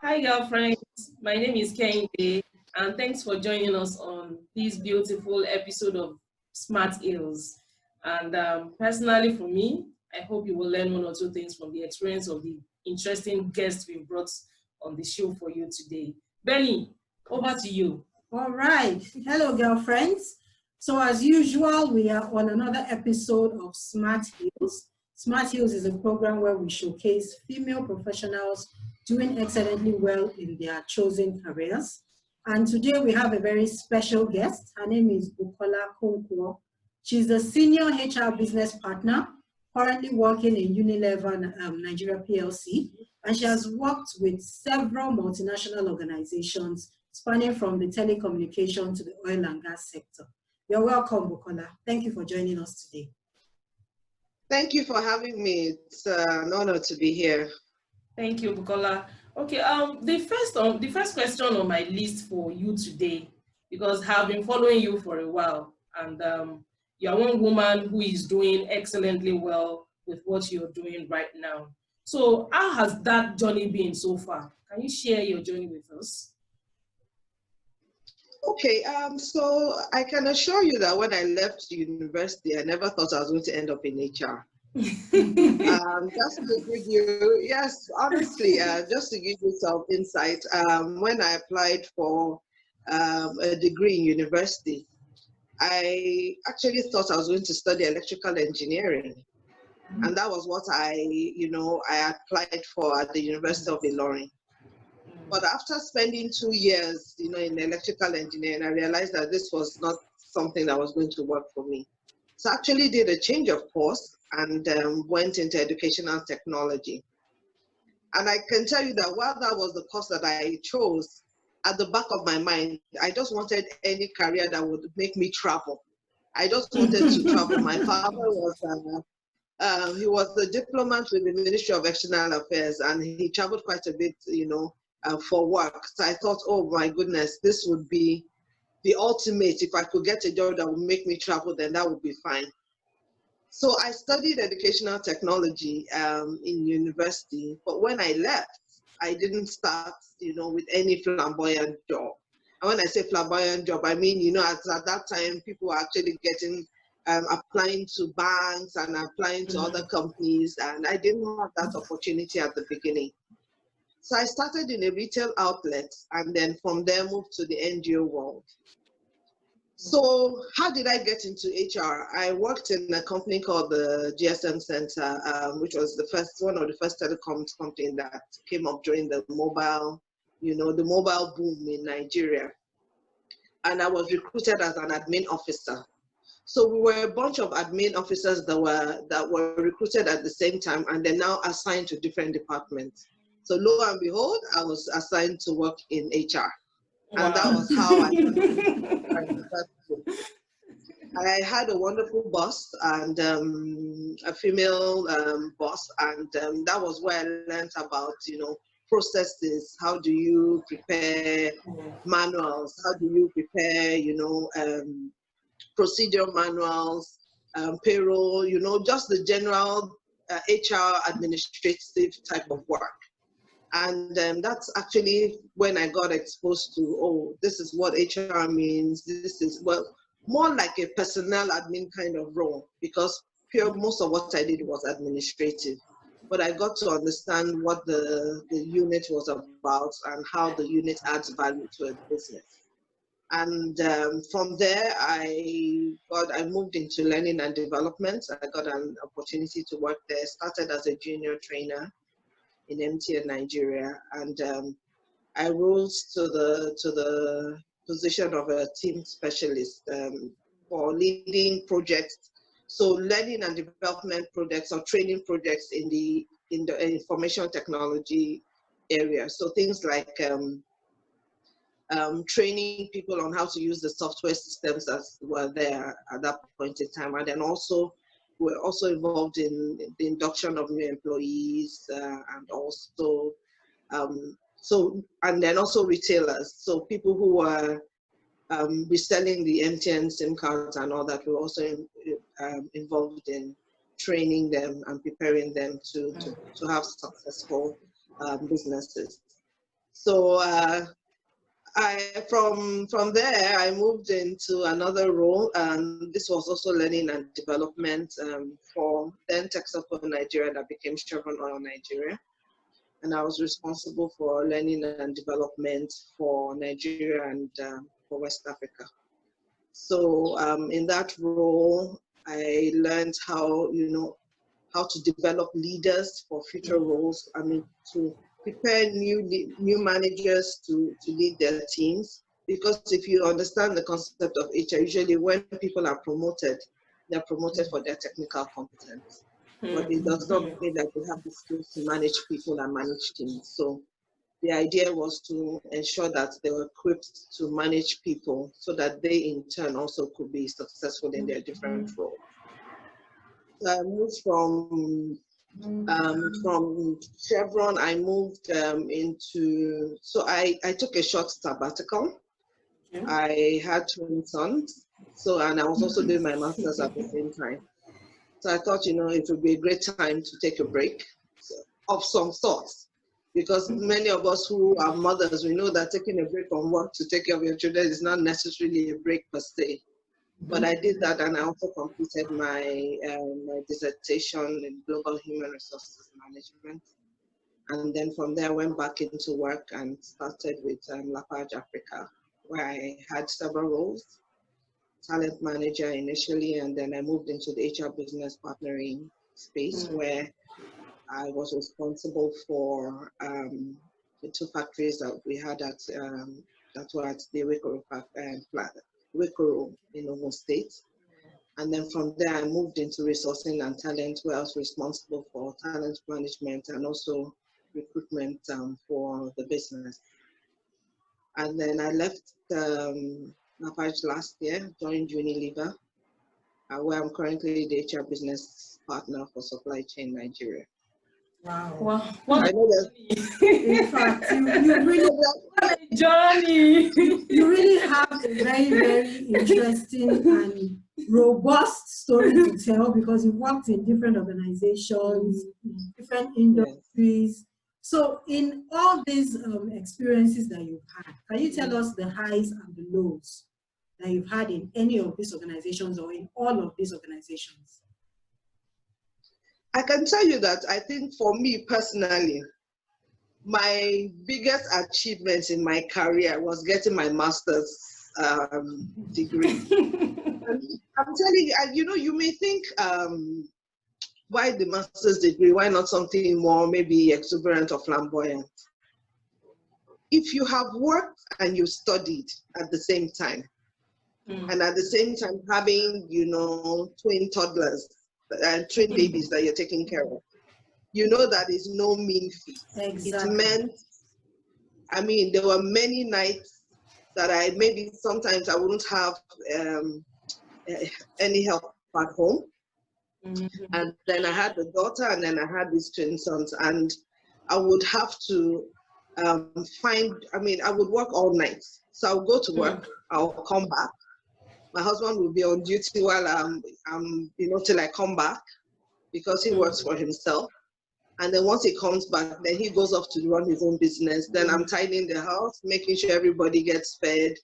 Hi, girlfriends. My name is Kende, and thanks for joining us on this beautiful episode of Smart Hills. And personally, for me, I hope you will learn one or two things from the experience of the interesting guests we brought on the show for you today. Benny, over to you. All right. Hello, girlfriends. So as usual, we are on another episode of Smart Hills. Smart Hills is a program where we showcase female professionals doing excellently well in their chosen careers. And today we have a very special guest. Her name is Bukola Konkwo. She's the senior HR business partner, currently working in Unilever Nigeria PLC, and she has worked with several multinational organizations spanning from the telecommunication to the oil and gas sector. You're welcome, Bukola. Thank you for joining us today. Thank you for having me. It's an honor to be here. Thank you, Bukola. Okay, the first question on my list for you today, because I've been following you for a while, and you're one woman who is doing excellently well with what you're doing right now. So how has that journey been so far? Can you share your journey with us? Okay, so I can assure you that when I left university, I never thought I was going to end up in HR. Just to give you, yes, honestly, just to give you some insight, when I applied for a degree in university, I actually thought I was going to study electrical engineering. And that was what I applied for at the University of Ilorin. But after spending 2 years, in electrical engineering, I realized that this was not something that was going to work for me. So I actually did a change of course and went into educational technology. And I can tell you that while that was the course that I chose, at the back of my mind, I just wanted any career that would make me travel. I just wanted to travel. My father was he was a diplomat with the Ministry of External Affairs, and he traveled quite a bit, for work. So I thought, oh my goodness, this would be the ultimate. If I could get a job that would make me travel, then that would be fine. So I studied educational technology in university, but when I left, I didn't start, with any flamboyant job. And when I say flamboyant job, I mean, at that time, people were actually getting applying to banks and applying to other companies, and I didn't have that opportunity at the beginning. So I started in a retail outlet, and then from there moved to the NGO world. So how did I get into HR? I worked in a company called the GSM Center, which was one of the first telecoms companies that came up during the mobile boom in Nigeria. And I was recruited as an admin officer. So we were a bunch of admin officers that were recruited at the same time, and they're now assigned to different departments. So lo and behold, I was assigned to work in HR. Wow. And that was how I had a wonderful boss and a female boss, and that was where I learned about, processes. How do you prepare manuals? How do you prepare, procedure manuals, payroll, just the general HR administrative type of work. And that's actually when I got exposed to, oh, this is what HR means. This is, well, more like a personnel admin kind of role, because most of what I did was administrative. But I got to understand what the unit was about and how the unit adds value to a business. And from there, I moved into learning and development. I got an opportunity to work there, started as a junior trainer in MTN Nigeria, and I rose to the position of a team specialist for leading projects, so learning and development projects or training projects in the information technology area. So things like training people on how to use the software systems that were there at that point in time, and then also were also involved in the induction of new employees, and also and then also retailers. So people who were reselling the MTN SIM cards and all that were also involved in training them and preparing them to have successful businesses. So from there I moved into another role, and this was also learning and development for then Texaco Nigeria that became Chevron Oil Nigeria, and I was responsible for learning and development for Nigeria and for West Africa. So in that role, I learned how to develop leaders for future roles. I mean, to prepare new managers to lead their teams. Because if you understand the concept of HR, usually when people are promoted, they're promoted for their technical competence. But it does not mean that they have the skills to manage people and manage teams. So the idea was to ensure that they were equipped to manage people so that they in turn also could be successful in their different roles. So I moved from Chevron, I moved so I took a short sabbatical. Yeah. I had twin sons, and I was also doing my master's at the same time. So I thought, it would be a great time to take a break of some sorts, because many of us who are mothers, we know that taking a break from work to take care of your children is not necessarily a break per se. But I did that, and I also completed my dissertation in global human resources management. And then from there, I went back into work and started with Lafarge Africa, where I had several roles. Talent manager initially, and then I moved into the HR business partnering space, where I was responsible for the 2 factories that we had that were at the Wikoro in Ogun State. And then from there, I moved into resourcing and talent, where I was responsible for talent management and also recruitment for the business. And then I left Lafarge last year, joined Unilever, where I'm currently the HR business partner for Supply Chain Nigeria. Wow. What I know that. In fact, you really, what a journey. You really have a very, very interesting and robust story to tell, because you've worked in different organizations, different industries. Yes. So in all these experiences that you've had, can you tell us the highs and the lows that you've had in any of these organizations or in all of these organizations? I can tell you that I think for me personally, my biggest achievement in my career was getting my master's degree. I'm telling you, you may think, why the master's degree? Why not something more maybe exuberant or flamboyant? If you have worked and you studied at the same time, and at the same time having, twin toddlers and twin babies that you're taking care of, that is no mean feat. Exactly. It meant, there were many nights that sometimes I wouldn't have any help at home. And then I had a daughter, and then I had these twin sons, and I would have to I would work all night. So I'll go to work, I'll come back. My husband will be on duty while till I come back, because he works for himself. And then once he comes back, then he goes off to run his own business. Then I'm tidying the house, making sure everybody gets fed.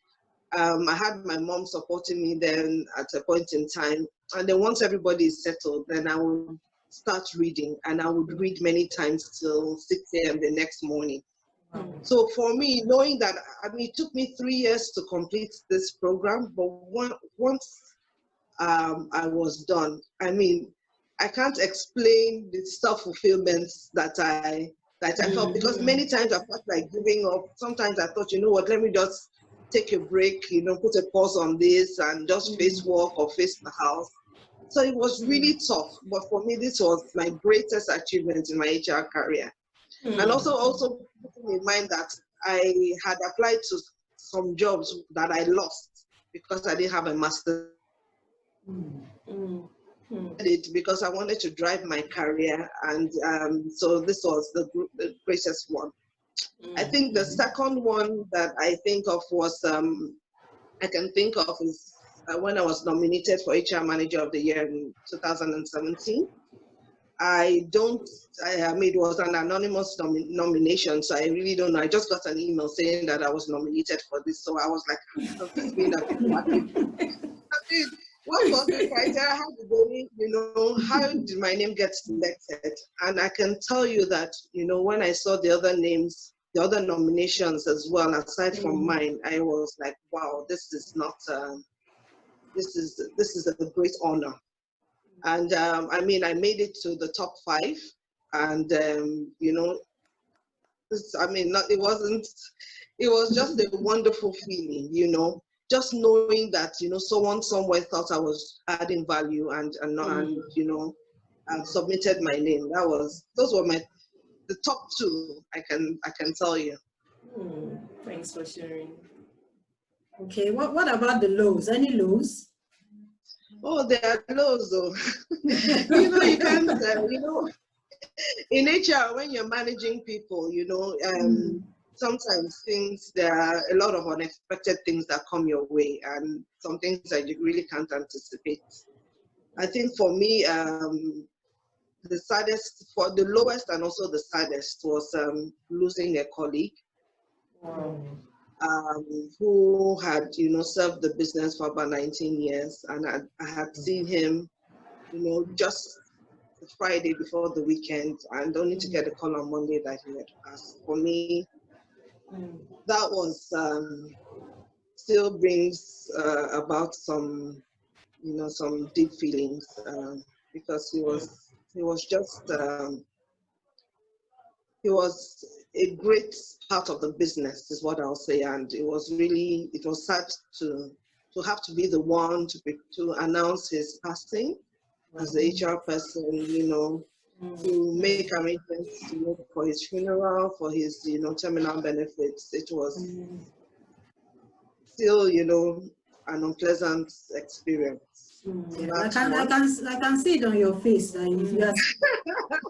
I had my mom supporting me then at a point in time. And then once everybody is settled, then I would start reading. And I would read many times till 6 a.m. the next morning. So for me, knowing that, it took me 3 years to complete this program, but once I was done, I can't explain the self-fulfillment that I felt, because many times I felt like giving up. Sometimes I thought, let me just take a break, put a pause on this and just face work or face the house. So it was really tough. But for me, this was my greatest achievement in my HR career. And also putting in mind that I had applied to some jobs that I lost because I didn't have a master's. it because I wanted to drive my career, and so this was the greatest one. I think the second one that I think of was I can think of is when I was nominated for HR Manager of the Year in 2017. I mean, it was an anonymous nomination, so I really don't know. I just got an email saying that I was nominated for this, so I was like, does this mean that people are giving? I mean, what was the criteria? How did they, how did my name get selected? And I can tell you that, when I saw the other names, the other nominations as well, aside from mine, I was like, wow, this is not, this is a great honor. And I mean, I made it to the top 5, and I mean, it was just a wonderful feeling, just knowing that, someone somewhere thought I was adding value and submitted my name. Those were the top 2, I can tell you. Thanks for sharing. Okay, what about the lows? Any lows? Oh, there are lows though. You can't, in HR, when you're managing people, sometimes there are a lot of unexpected things that come your way, and some things that you really can't anticipate. I think for me, the saddest, for the lowest and also the saddest, was losing a colleague. Wow. Who had, served the business for about 19 years, and I had seen him, just the Friday before the weekend, and only to get a call on Monday that he had passed. For me, that was still brings about some, some deep feelings, because he was just he was a great part of the business, is what I'll say, and it was sad to have to be the one to announce his passing as the HR person, to make arrangements for his funeral, for his terminal benefits. It was still an unpleasant experience. Yeah, I can see it on your face that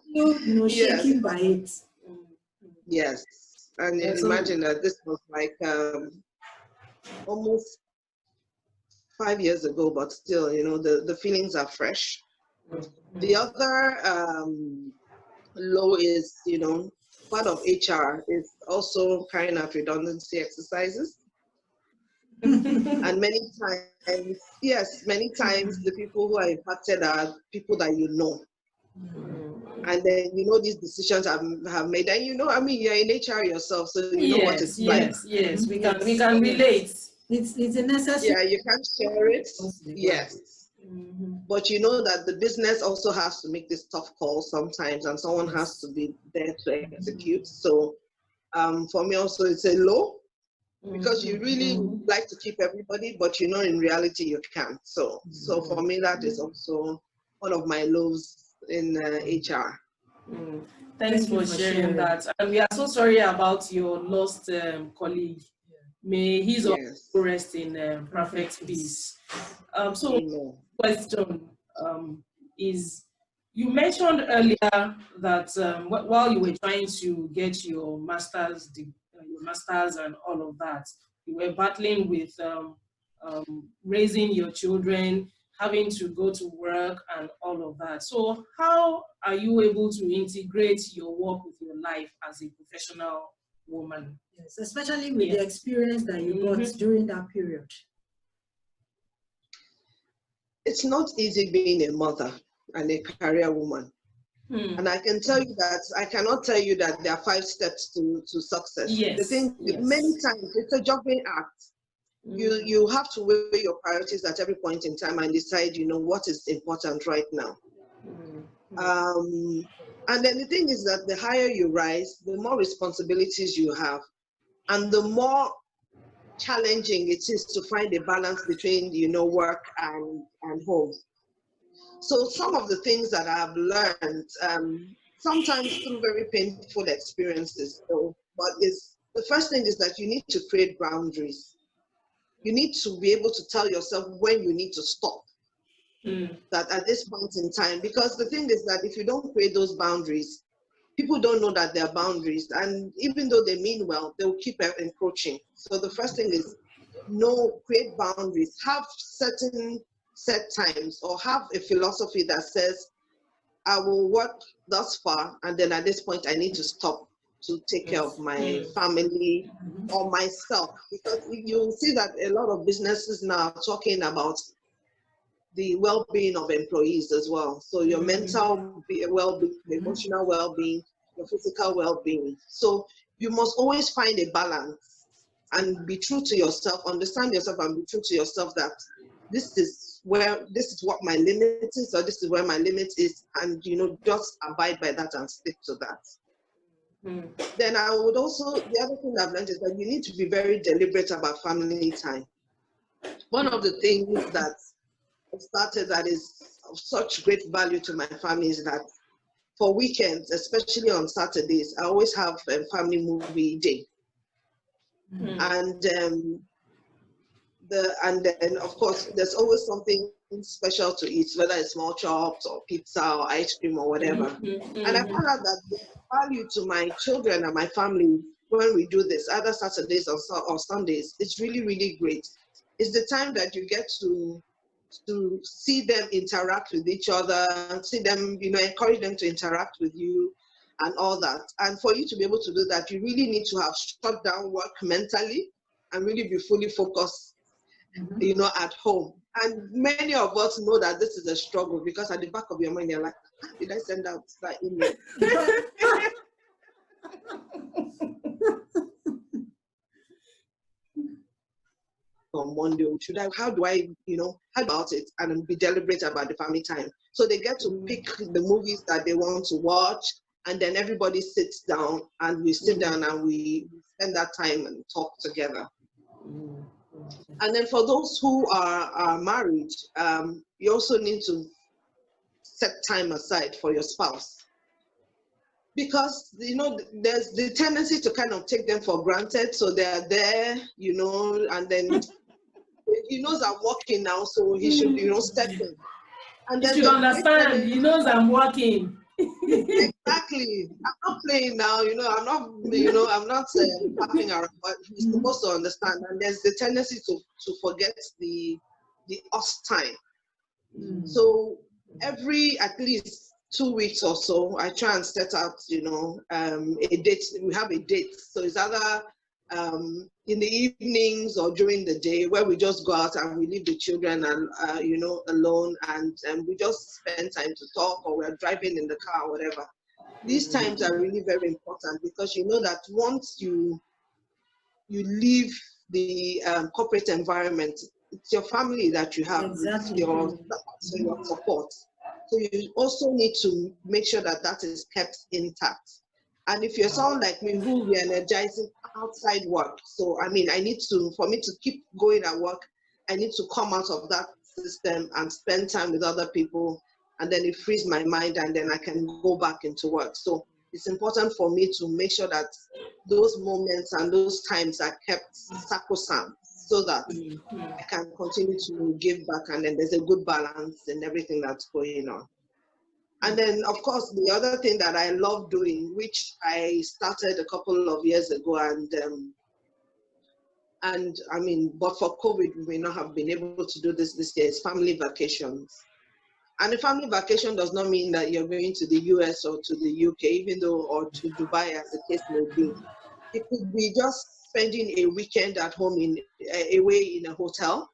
you are shaking by it. Yes, and imagine that this was like almost 5 years ago, but still, the feelings are fresh. The other low is, part of HR is also carrying out redundancy exercises. And many times the people who are impacted are people that you know. And then these decisions have made, and I mean, you're in HR yourself, so you know what it's like. Yes, we can relate. It's a necessary. Yeah, you can't share it. Yes. But you know that the business also has to make this tough call sometimes, and someone has to be there to execute. So for me also, it's a low, because you really like to keep everybody, but in reality you can't. So for me, that is also one of my lows in HR. Thanks for sharing that. And we are so sorry about your lost colleague. May his soul rest in perfect peace. So, question is, you mentioned earlier that while you were trying to get your master's and all of that, you were battling with raising your children, having to go to work and all of that. So how are you able to integrate your work with your life as a professional woman? Yes, especially with the experience that you got during that period. It's not easy being a mother and a career woman. And I can tell you that, I cannot tell you that there are 5 steps to success. Many times it's a juggling act. You have to weigh your priorities at every point in time and decide, what is important right now. And then the thing is that the higher you rise, the more responsibilities you have, and the more challenging it is to find a balance between, work and home. So some of the things that I've learned, sometimes through very painful experiences, but the first thing is that you need to create boundaries. You need to be able to tell yourself when you need to stop. that at this point in time, because the thing is that if you don't create those boundaries, people don't know that there are boundaries, and even though they mean well, they'll keep encroaching. So the first thing is create boundaries, have certain set times, or have a philosophy that says, I will work thus far, and then at this point I need to stop to take care of my family or myself. Because you'll see that a lot of businesses now are talking about the well-being of employees as well. So your mental well-being, emotional well-being, your physical well-being. So you must always find a balance and be true to yourself, understand yourself and be true to yourself that this is what my limit is, or this is where my limit is, and just abide by that and stick to that. Then I would also, the other thing I've learned is that you need to be very deliberate about family time. One of the things that started that is of such great value to my family is that for weekends, especially on Saturdays, I always have a family movie day. And then of course there's always something special to eat, whether it's small chops or pizza or ice cream or whatever. And I found out that the value to my children and my family when we do this, either Saturdays or Sundays, it's really, really great. It's the time that you get to see them interact with each other, see them, encourage them to interact with you and all that. And for you to be able to do that, you really need to have shut down work mentally and really be fully focused, at home. And many of us know that this is a struggle, because at the back of your mind, you're like, did I send out that email? On Monday, how do I about it and be deliberate about the family time? So they get to pick the movies that they want to watch, and then everybody sits down and we sit down and we spend that time and talk together. And then for those who are married, you also need to set time aside for your spouse, because there's the tendency to kind of take them for granted. So they are there, and then he knows I'm working now, so he should step in. And you should understand, he knows I'm working. Exactly. I'm not playing now, I'm not, I'm not laughing around, but he's supposed to understand. And there's the tendency to forget the us time. So every at least 2 weeks or so, I try and set out, a date. We have a date. So it's either in the evenings or during the day, where we just go out and we leave the children and alone, and we just spend time to talk, or we're driving in the car or whatever. These times are really very important, because that once you leave the corporate environment, it's your family that you have. Exactly. It's your support. So you also need to make sure that is kept intact. And if you're someone like me who re-energizing outside work, so for me to keep going at work, I need to come out of that system and spend time with other people, and then it frees my mind, and then I can go back into work. So it's important for me to make sure that those moments and those times are kept sacrosanct, so that I can continue to give back, and then there's a good balance in everything that's going on. And then, of course, the other thing that I love doing, which I started a couple of years ago, but for COVID, we may not have been able to do this year, is family vacations. And a family vacation does not mean that you're going to the US or to the UK, or to Dubai, as the case may be. It could be just spending a weekend at home away in a hotel,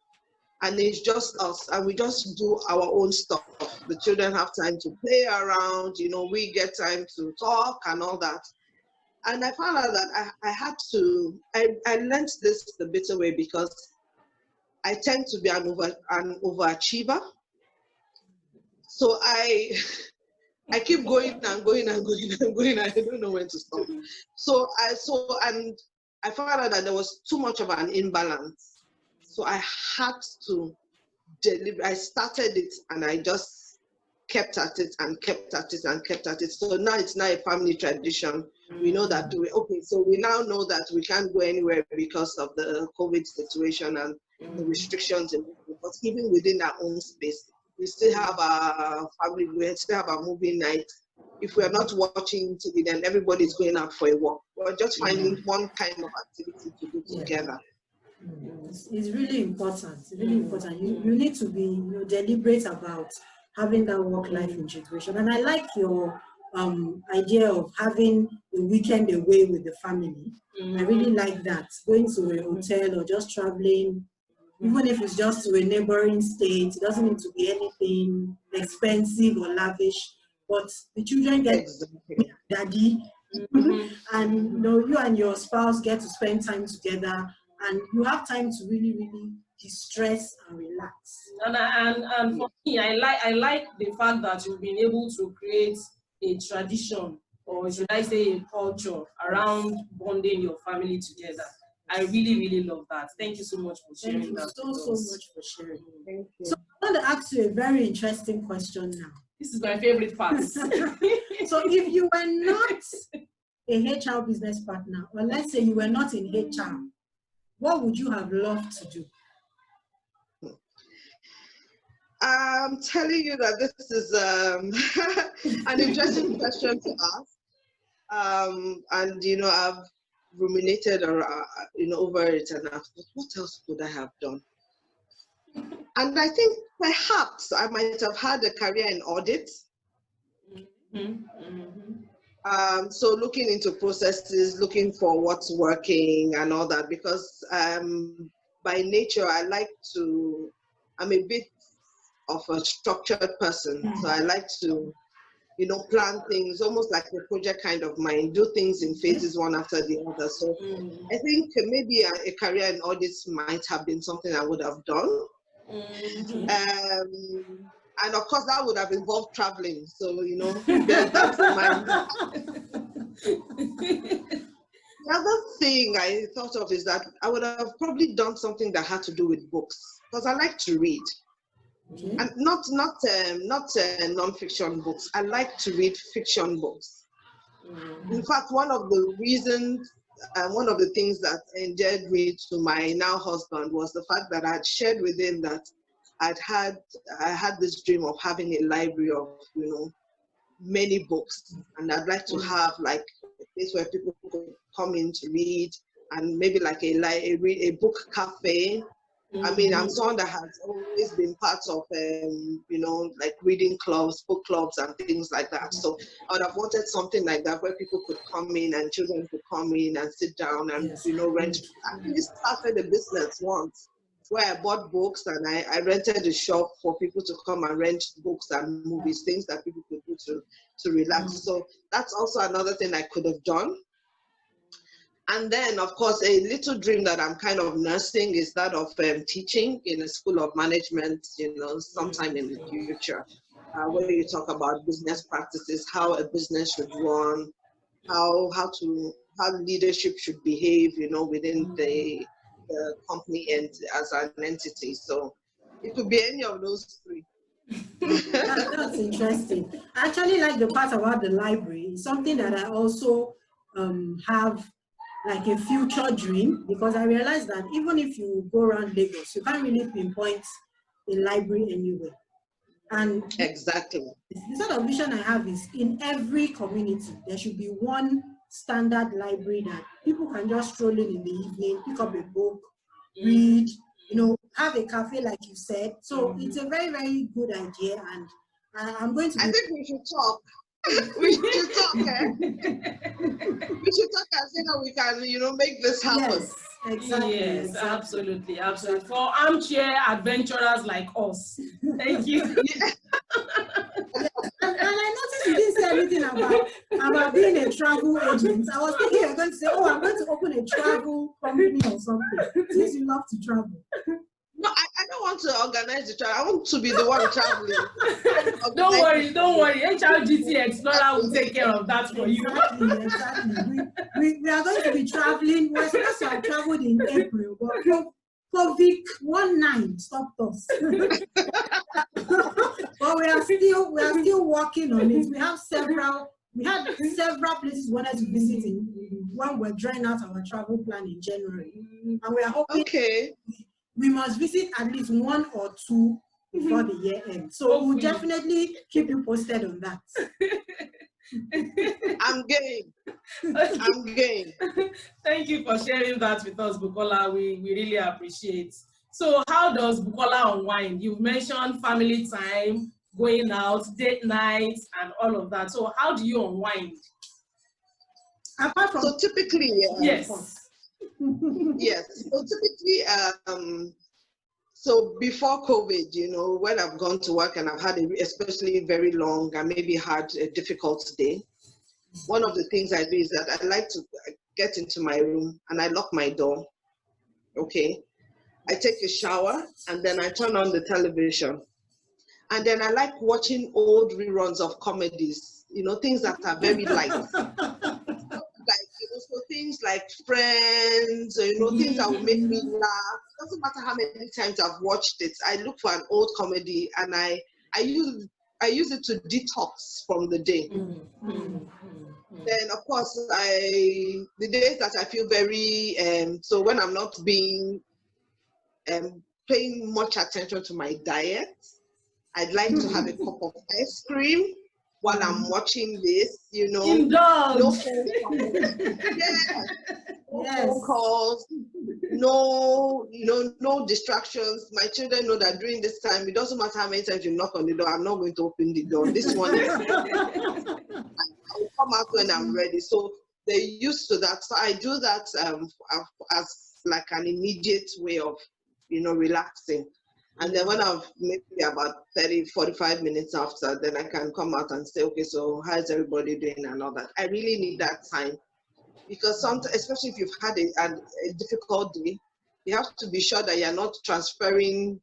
and it's just us, and we just do our own stuff. The children have time to play around, we get time to talk and all that. And I found out that I learned this the bitter way, because I tend to be an overachiever. So I keep going and going and going and going, and I don't know when to stop. So I found out that there was too much of an imbalance. So I had to deliver. I started it, and I just kept at it and kept at it and kept at it. So now it's a family tradition. We know that so we now know that we can't go anywhere because of the COVID situation and the restrictions, but even within our own space, we still have our family, we still have our movie night. If we're not watching TV, then everybody's going out for a walk. We're just finding one kind of activity to do together. It's really important. It's really important. You need to be deliberate about having that work-life integration. And I like your idea of having a weekend away with the family. I really like that. Going to a hotel or just traveling, even if it's just to a neighboring state, it doesn't need to be anything expensive or lavish. But the children get daddy, and you and your spouse get to spend time together, and you have time to really, really distress and relax. And for me, I like the fact that you've been able to create a tradition, or should I say a culture, around bonding your family together. I really, really love that. Thank you so much for sharing that. Thank you so much for sharing. Thank you. So I want to ask you a very interesting question now. This is my favorite part. So if you were not a HR business partner, or let's say you were not in HR, what would you have loved to do? I'm telling you that this is an interesting question to ask. And I've ruminated or over it, and I've thought, what else could I have done? And I think perhaps I might have had a career in audit. So looking into processes, looking for what's working and all that, because by nature I'm a bit of a structured person. So I like to plan things almost like a project kind of mind, do things in phases one after the other. So I think maybe a career in audits might have been something I would have done. And of course that would have involved traveling. So, there's that in mind. The other thing I thought of is that I would have probably done something that had to do with books, because I like to read. And not non-fiction books. I like to read fiction books. In fact, one of the reasons, one of the things that endeared me to my now husband was the fact that I had shared with him that I had this dream of having a library of many books, and I'd like to have like a place where people could come in to read, and maybe like a book cafe. I mean, I'm someone that has always been part of, like reading clubs, book clubs and things like that. So I would have wanted something like that where people could come in and children could come in and sit down and, rent. I actually started a business once where I bought books and I rented a shop for people to come and rent books and movies, things that people could do to relax. So that's also another thing I could have done. And then, of course, a little dream that I'm kind of nursing is that of teaching in a school of management, sometime in the future, where you talk about business practices, how a business should run, how leadership should behave, within the company and as an entity. So it could be any of those three. That's interesting. I actually like the part about the library. It's something that I also have like a future dream, because I realized that even if you go around Lagos, you can't really pinpoint a library anywhere. And exactly, the sort of vision I have is in every community, there should be one standard library that people can just stroll in the evening, pick up a book, read, have a cafe like you said. So it's a very, very good idea, and I'm going to I think we should talk. We should talk. We should talk and see how we can, make this happen. Yes, exactly. Yes, exactly. absolutely. For armchair adventurers like us. Thank you. And I noticed you didn't say anything about being a travel agent. I was thinking you're going to say, oh, I'm going to open a travel company or something, since you love to travel. No, I don't want to organize the travel. I want to be the one traveling. Don't worry. HRGT Explorer will take care of that for you. Exactly. We are going to be traveling. We're supposed to have traveled in April, but COVID-19 stopped us. But we are still working on it. We had several places we wanted to visit when we're drawing out our travel plan in January. And we are hoping we must visit at least one or two before the year ends. So we'll definitely keep you posted on that. I'm game. I'm game. Thank you for sharing that with us, Bukola. We really appreciate. So how does Bukola unwind? You've mentioned family time, going out, date nights, and all of that. So how do you unwind? Apart from So typically, Yes. yes. So typically, so before COVID, when I've gone to work and I've had especially very long and maybe had a difficult day, one of the things I do is that I like to get into my room and I lock my door. Okay. I take a shower and then I turn on the television. And then I like watching old reruns of comedies, things that are very light. So things like Friends, things that will make me laugh. It doesn't matter how many times I've watched it. I look for an old comedy and I use it to detox from the day. Then of course the days that I feel very so when I'm not being paying much attention to my diet, I'd like to have a cup of ice cream while I'm watching this, Indulge. No phone calls. No phone calls, no distractions. My children know that during this time, it doesn't matter how many times you knock on the door, I'm not going to open the door. This one is I will come out when I'm ready. So they're used to that. So I do that as like an immediate way of, relaxing. And then when I've maybe about 30, 45 minutes after, then I can come out and say, okay, so how's everybody doing and all that. I really need that time because sometimes, especially if you've had a difficult day, you have to be sure that you're not transferring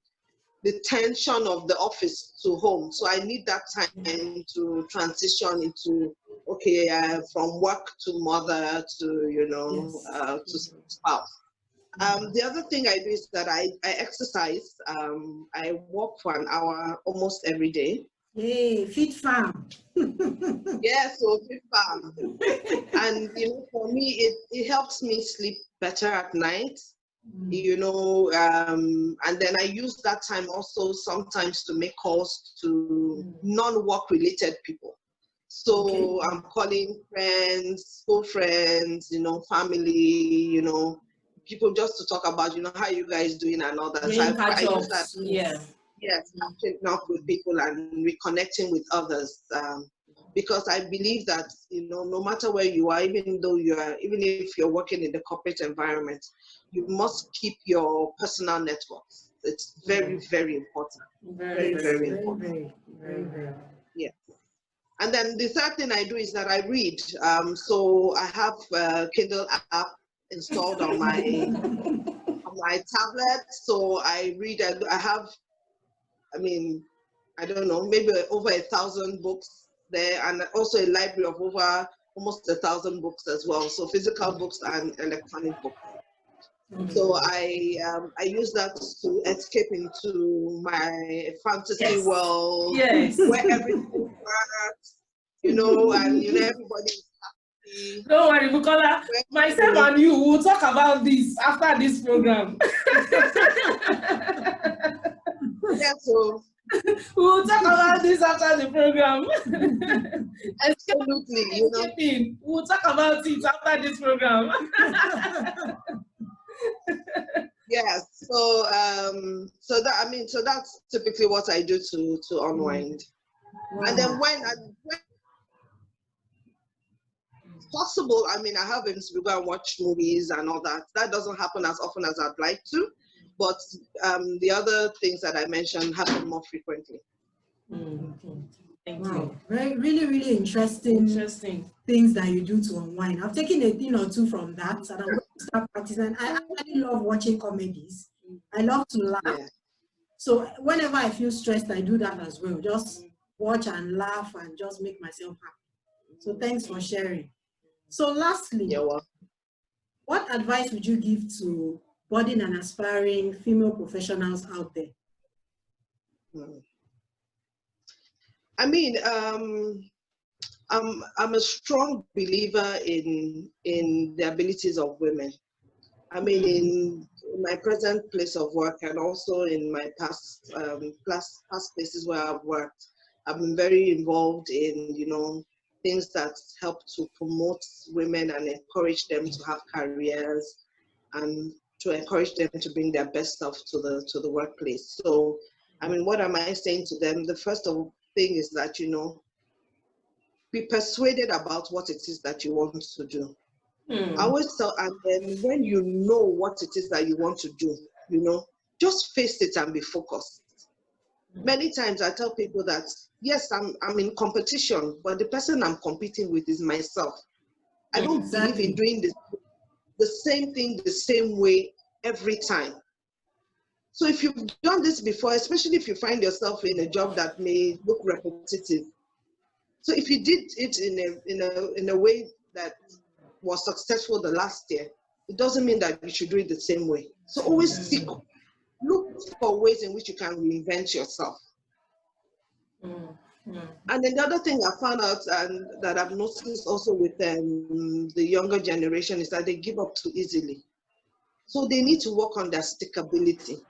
the tension of the office to home. So I need that time to transition into, okay, from work to mother to, to spouse. The other thing I do is that I exercise. I walk for an hour almost every day. Yay, fit farm. Yeah, so fit farm. And for me, it helps me sleep better at night. And then I use that time also sometimes to make calls to non-work related people. So I'm calling friends, school friends, family, people just to talk about, how you guys doing and all that. So I use that. Yes, catching up with people and reconnecting with others. Because I believe that, no matter where you are, even if you're working in the corporate environment, you must keep your personal networks. It's very, very important. Very, very important. Very. Yeah. And then the third thing I do is that I read. So I have a Kindle app installed on my tablet. So I read. I have, I don't know, maybe over 1,000 books there, and also a library of over almost 1,000 books as well. So physical books and electronic books. So I use that to escape into my fantasy world, where everything works, and everybody is happy. Don't worry, Bukola. Myself and you will talk about this after this program. Yeah, so we'll talk about this after the program. Absolutely, We'll talk about it after this program. Yes. So that's typically what I do to unwind. Wow. And then when possible, I have him to go and watch movies and all that. That doesn't happen as often as I'd like to, but the other things that I mentioned happen more frequently. Thank you. Really, really interesting things that you do to unwind. I've taken a thing or two from that, and I'm going to start practicing. I actually love watching comedies. I love to laugh. Yeah. So whenever I feel stressed, I do that as well. Just watch and laugh and just make myself happy. So thanks for sharing. So lastly, what advice would you give to budding and aspiring female professionals out there? I'm a strong believer in the abilities of women. I mean, in my present place of work and also in my past places where I've worked, I've been very involved in, things that help to promote women and encourage them to have careers and to encourage them to bring their best self to the workplace. So, I mean, what am I saying to them? The first thing is that, be persuaded about what it is that you want to do. I always tell, and then when you know what it is that you want to do, just face it and be focused. Many times I tell people that, yes, I'm in competition, but the person I'm competing with is myself. I don't believe in doing the same thing the same way every time. So if you've done this before, especially if you find yourself in a job that may look repetitive, so if you did it in a way that was successful the last year, it doesn't mean that you should do it the same way. So always look for ways in which you can reinvent yourself. And then the other thing I found out and that I've noticed also with the younger generation is that they give up too easily. So they need to work on their stickability.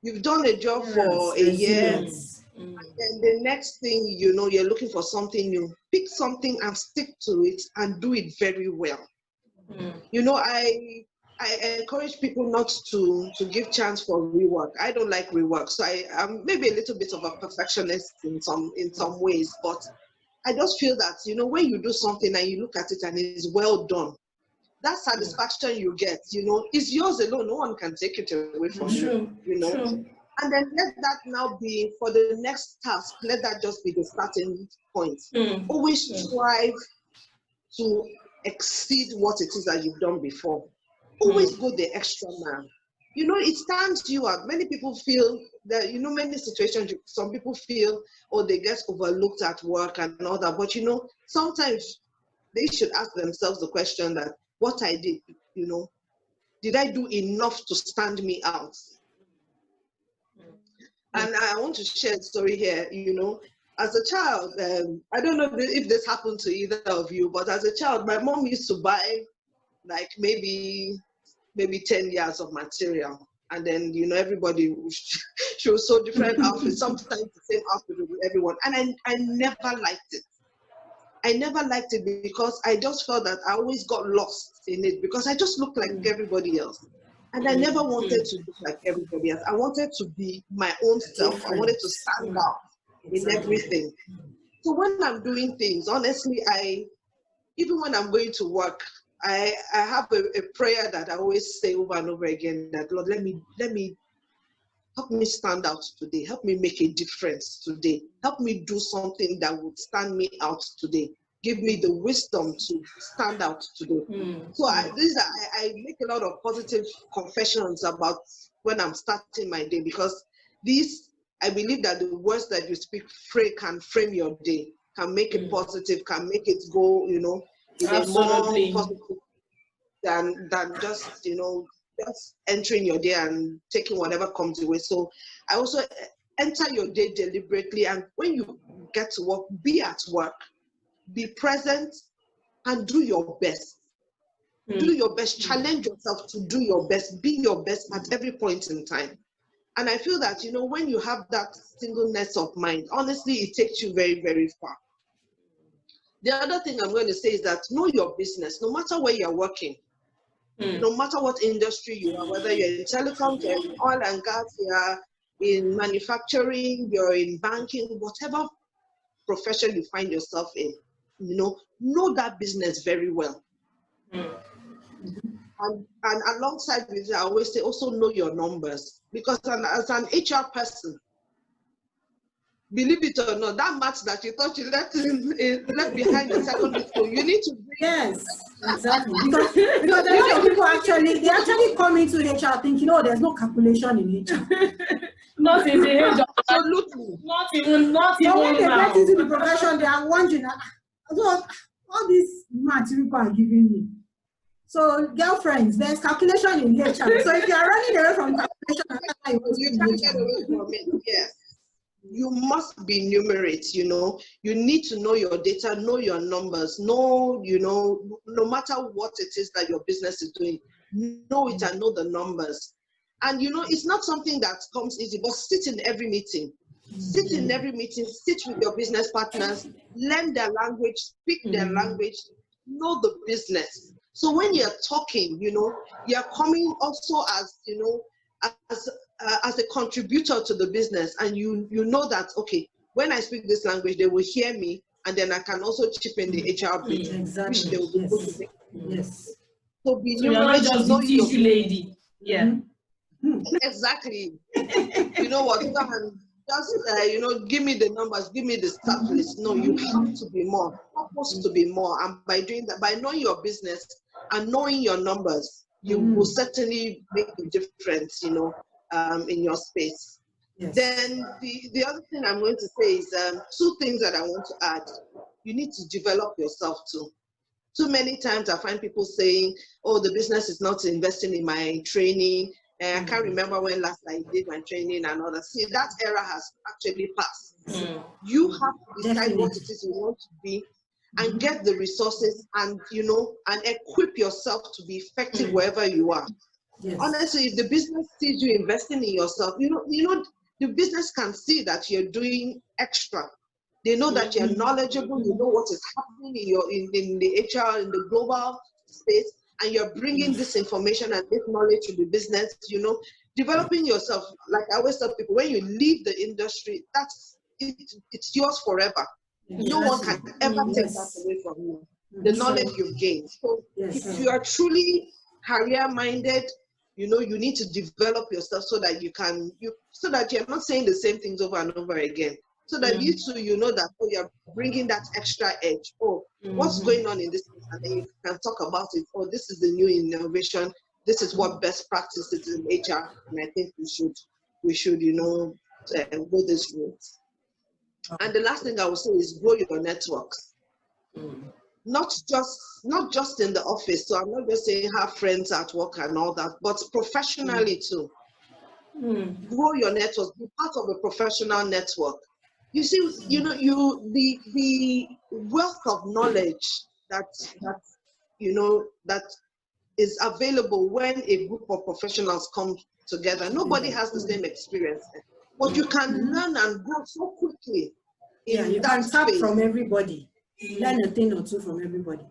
You've done a job for a year, and then the next thing you're looking for something new. Pick something and stick to it and do it very well. I encourage people not to give chance for rework. I don't like rework, so I'm maybe a little bit of a perfectionist in some ways, but I just feel that when you do something and you look at it and it's well done, that satisfaction you get, is yours alone. No one can take it away from you. True. And then let that now be for the next task. Let that just be the starting point. Always strive to exceed what it is that you've done before. Always go the extra mile. It stands you out. Many people feel that, many situations, some people feel, they get overlooked at work and all that. But, sometimes they should ask themselves the question that, what I did, did I do enough to stand me out? And I want to share a story here, as a child, I don't know if this happened to either of you, but as a child, my mom used to buy like maybe 10 years of material. And then, everybody, she was so different outfits, sometimes the same outfit with everyone. And I never liked it. I never liked it because I just felt that I always got lost in it because I just looked like everybody else. And I never wanted to look like everybody else. I wanted to be my own self. I wanted to stand out in everything. So when I'm doing things, honestly, even when I'm going to work, I have a prayer that I always say over and over again that, Lord, let me help me stand out today. Help me make a difference today. Help me do something that would stand me out today. Give me the wisdom to stand out today. So I make a lot of positive confessions about when I'm starting my day because I believe that the words that you speak can frame your day, can make it positive, can make it go, in a more positive than just, just entering your day and taking whatever comes your way. So I also enter your day deliberately, and when you get to work, be at work, be present, and do your best. Do your best, challenge yourself to do your best, be your best at every point in time. And I feel that, when you have that singleness of mind, honestly, it takes you very, very far. The other thing I'm going to say is that know your business, no matter where you're working, no matter what industry you are, whether you're in telecom, you're in oil and gas, you're in manufacturing, you're in banking, whatever profession you find yourself in, know that business very well. And alongside with it, I always say also know your numbers, because as an HR person, believe it or not, that match that you thought you left behind the secondary school, you need to bring. Yes, exactly. Because a lot of people actually come into HR thinking, there's no calculation in HR. Not in the age of absolutely. Not even So when they now. get into the profession, they are wondering, all these maths people are giving me. So girlfriends, there's calculation in HR. So if you are running away from calculation, you can't get away from it. Yes. You must be numerate, you need to know your data, know your numbers, know, no matter what it is that your business is doing, know it and know the numbers. And you know, it's not something that comes easy, but sit in every meeting. Sit in every meeting, sit with your business partners, learn their language, speak their language, know the business. So when you're talking, you know, you're coming also as, you know, as a contributor to the business, and you know that, okay, when I speak this language, they will hear me, and then I can also chip in the HR bit, which they will be able to make. Yes. So be So you're not numerate, just know the your tissue lady. Yeah. exactly. You know what? And just you know, give me the numbers, give me the staff list. No, you have to be more. Supposed to be more, and by doing that, by knowing your business and knowing your numbers, you will certainly make a difference. You know, in your space. Yes. Then the other thing I'm going to say is two things that I want to add. You need to develop yourself too. Too many times I find people saying, oh, the business is not investing in my training. I can't remember when last I did my training and all that. See, that era has actually passed. You have to decide what it is you want to be and get the resources and, you know, and equip yourself to be effective wherever you are. Yes. Honestly, if the business sees you investing in yourself, you know, the business can see that you're doing extra. They know that you're knowledgeable, you know what is happening in the HR, in the global space, and you're bringing this information and this knowledge to the business, you know, developing yourself. Like I always tell people, when you leave the industry, it's yours forever. No one can ever take that away from you, the knowledge you've gained. So if you are truly career-minded, you know, you need to develop yourself so that so that you're not saying the same things over and over again. So that you too, you know that, oh, you're bringing that extra edge. Oh, what's going on in this? And then you can talk about it. Oh, this is the new innovation. This is what best practices in HR. And I think we should, you know, go this route. And the last thing I will say is grow your networks. Not just in the office. So I'm not just saying have friends at work and all that, but professionally too. Grow your network. Be part of a professional network. You see, you know, the wealth of knowledge that you know that is available when a group of professionals come together. Nobody has the same experience, but you can learn and grow so quickly. Yeah, you can tap from everybody. Learn a thing or two from everybody.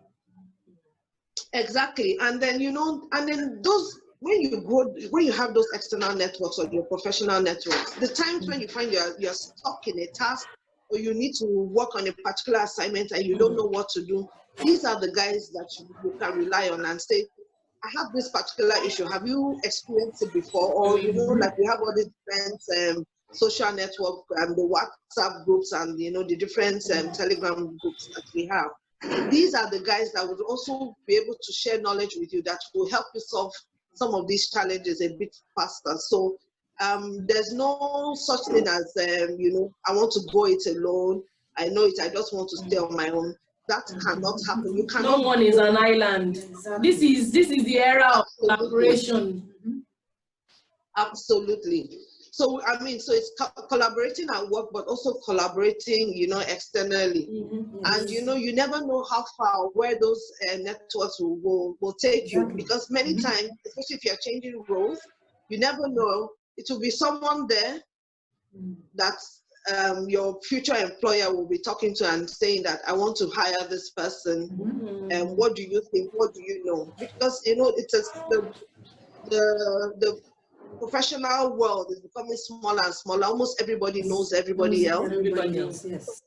Exactly, and then you know, and then those when you have those external networks or your professional networks, the times when you find you're stuck in a task or you need to work on a particular assignment and you don't know what to do, these are the guys that you can rely on and say, I have this particular issue. Have you experienced it before? Or you know, like we have all these different social network and the WhatsApp groups and you know the different Telegram groups that we have. These are the guys that would also be able to share knowledge with you that will help you solve some of these challenges a bit faster. So there's no such thing as, you know, I want to go it alone. I know it, I just want to stay on my own. That cannot happen. You cannot. No one is an island. Exactly. This is the era of collaboration. Absolutely. So I mean, so it's collaborating at work, but also collaborating, you know, externally. And you know, you never know how far where those networks will take you, because many times, especially if you're changing roles, you never know. It will be someone there that your future employer will be talking to and saying that I want to hire this person. And what do you think? What do you know? Because you know, it's the professional world is becoming smaller and smaller. Almost everybody knows everybody else. Yes.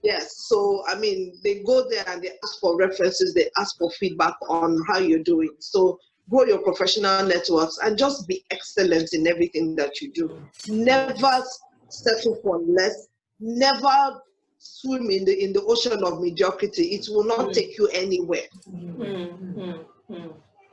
Yes. So I mean, they go there and they ask for references. They ask for feedback on how you're doing. So grow your professional networks and just be excellent in everything that you do. Never settle for less. Never swim in the ocean of mediocrity. It will not take you anywhere.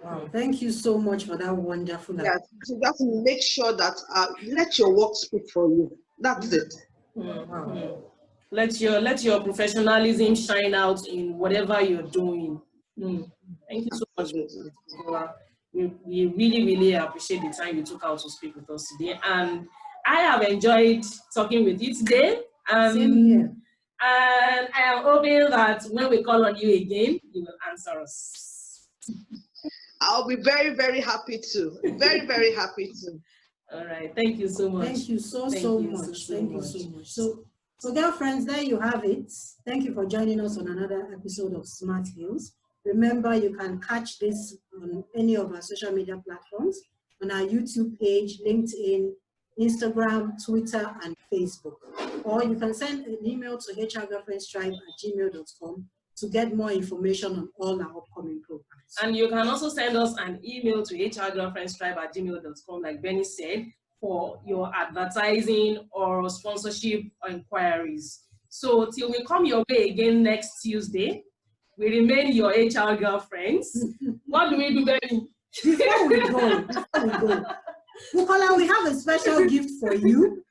Wow, thank you so much for that wonderful. Yeah, so just make sure that let your work speak for you. That's it. Wow. Let your professionalism shine out in whatever you're doing. Thank you so much. We really appreciate the time you took out to speak with us today, and I have enjoyed talking with you today. Same here. And I am hoping that when we call on you again, you will answer us. I'll be very, very happy to. Very, very happy to. All right. Thank you so much. Thank you so much. Thank you so much. So girlfriends, there you have it. Thank you for joining us on another episode of Smart Hills. Remember, you can catch this on any of our social media platforms, on our YouTube page, LinkedIn, Instagram, Twitter, and Facebook. Or you can send an email to hrgirlfriendstribe@gmail.com to get more information on all our upcoming programs. And you can also send us an email to hrgirlfriendstribe@gmail.com, like Benny said, for your advertising or sponsorship inquiries. So till we come your way again next Tuesday, we remain your HR girlfriends. What do we do, Benny? Before we go, Bukola, we have a special gift for you.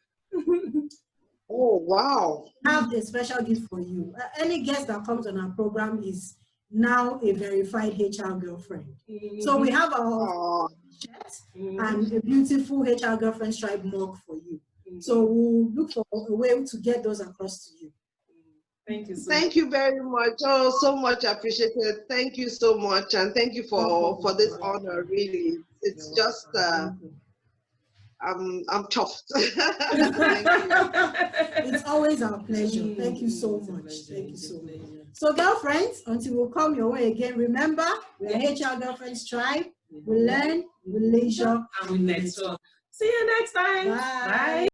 Oh, wow. We have a special gift for you. Any guest that comes on our program is now a verified HR girlfriend. So we have our shirt and a beautiful HR girlfriend stripe mug for you. So we'll look for a way to get those across to you. Thank you so Thank much. you very much. Oh, so much appreciated. Thank you so much. And thank you for this honor, really. It's just, I'm chuffed. Thank you. It's always our pleasure. Thank you so much. Thank you so much. So girlfriends, until we come your way again, remember, we're HR Girlfriends Tribe. We learn, we leisure, And we network. See you next time. Bye. Bye.